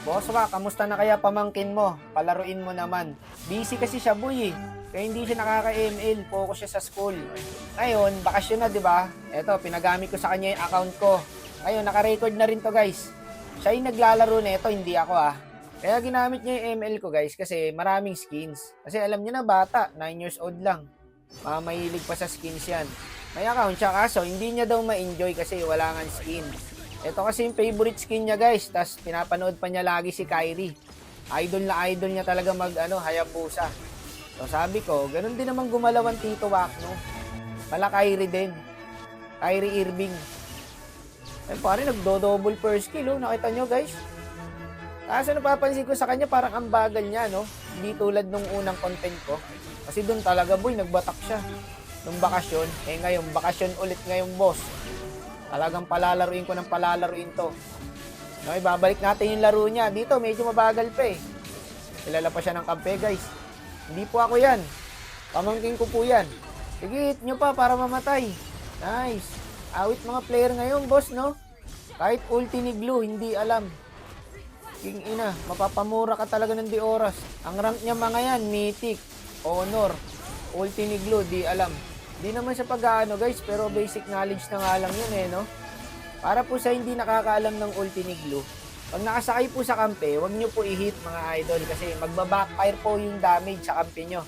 Boss Wa, kamusta na kaya pamangkin mo? Palaruin mo naman. Busy kasi siya, boy eh. Kaya hindi siya nakaka-ML, focus siya sa school. Ngayon, bakasyon na, di ba? Eto, pinagamit ko sa kanya yung account ko. Ngayon, naka-record na rin to, guys. Siya yung naglalaro nito, hindi ako ah. Kaya ginamit niya yung ML ko, guys, kasi maraming skins. Kasi alam niyo na, bata, 9 years old lang. Mahilig pa sa skins yan. May account siya, kaso hindi niya daw ma-enjoy kasi wala nga skin. Ito kasi yung favorite skin niya, guys. Tapos pinapanood pa niya lagi si Kyrie. Idol na idol niya talaga Hayabusa. So sabi ko, ganun din naman gumalawan Tito Wakno. Pala Kyrie din. Kyrie Irving. Eh pare, nagdo-double first kill, oh. Nakita nyo, guys? Kaso napapansin ko sa kanya, parang ang bagal niya, no? Hindi tulad nung unang content ko. Kasi doon talaga, boy, nagbatak siya. Nung bakasyon. Eh ngayon, bakasyon ulit ngayon, boss. Talagang palalaruin ko ng palalaruin to. Okay, babalik natin yung laro niya. Dito, medyo mabagal pa eh. Kilala pa siya ng kampe, guys. Hindi po ako yan. Pamangkin ko po yan. Sige, hit nyo pa para mamatay. Nice. Awit mga player ngayon, boss, no? Kahit ulti ni Glue, hindi alam. King ina, mapapamura ka talaga ng di oras. Ang rank niya mga yan, Mythic, Honor, ulti ni Glue, di alam. Di naman siya pag-aano, guys, pero basic knowledge na nga lang yun eh, no? Para po sa hindi nakakaalam ng ulti ni Glue, pag nakasakay po sa kampe, huwag nyo po i-hit mga idol kasi magbabackfire po yung damage sa kampe nyo.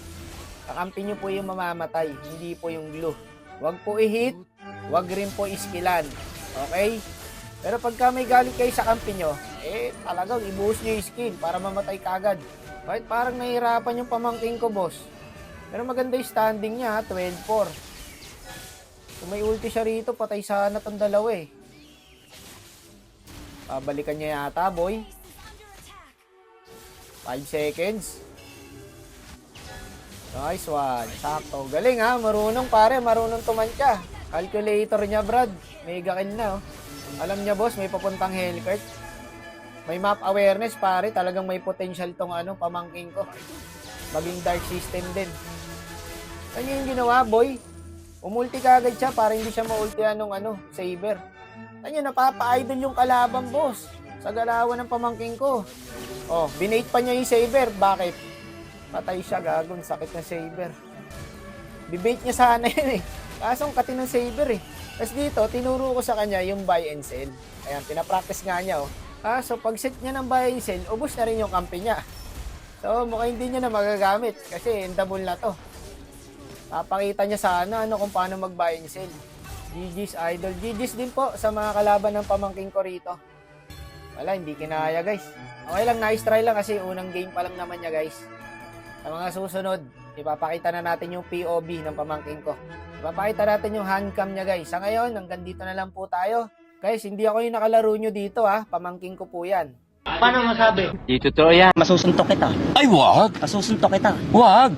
Sa kampe nyo po yung mamamatay, hindi po yung Glue. Huwag po i-hit, huwag rin po iskilan. Okay? Pero pagka may galit kayo sa kampe nyo, eh talagang i-boost nyo yung skill para mamatay kagad. Bakit parang nahihirapan yung pamangking ko, boss? Pero maganda yung standing niya, 12-4. Kung may ulti siya rito, patay sana tong dalawa eh. Babalikan niya yata, boy. 5 seconds. Nice one. Sakto. Galing ha, marunong pare, marunong tumantya. Calculator niya, Brad. Mega kill na oh. Alam niya, boss, may papuntang Hellcurt. May map awareness, pare. Talagang may potential tong pamangking ko. Maging dark system din. Ano yung ginawa, boy? Umulti ka agad siya para hindi siya maultihan ng saber. Ano, napapa-idol yung kalaban, boss. Sa galawan ng pamangking ko. Oh, binate pa niya yung saber. Bakit? Patay siya, gagon. Sakit ng saber. Bibait niya sana yun eh. Kaso ang katin ng saber eh. Tapos dito, tinuro ko sa kanya yung buy and sell. Ayan, pinapractice nga niya oh. So pag set niya ng buy and sell, ubos na rin yung kampi niya. So mukhang hindi niya na magagamit kasi endable na to. Papakita niya sana kung paano mag-buy and sell. GG's idol. GG's din po sa mga kalaban ng pamangking ko rito. Wala, hindi kinaya guys. Okay lang, nice try lang kasi unang game pa lang naman niya guys. Sa mga susunod, ipapakita na natin yung POV ng pamangking ko. Ipapakita natin yung handcam niya guys. Sa ngayon, hanggang dito na lang po tayo. Guys, hindi ako yung nakalaro nyo dito ha. Pamangking ko po yan. Paano masabi? Di totoo yan. Masusuntok kita. Ay, wag! Masusuntok kita. Wag!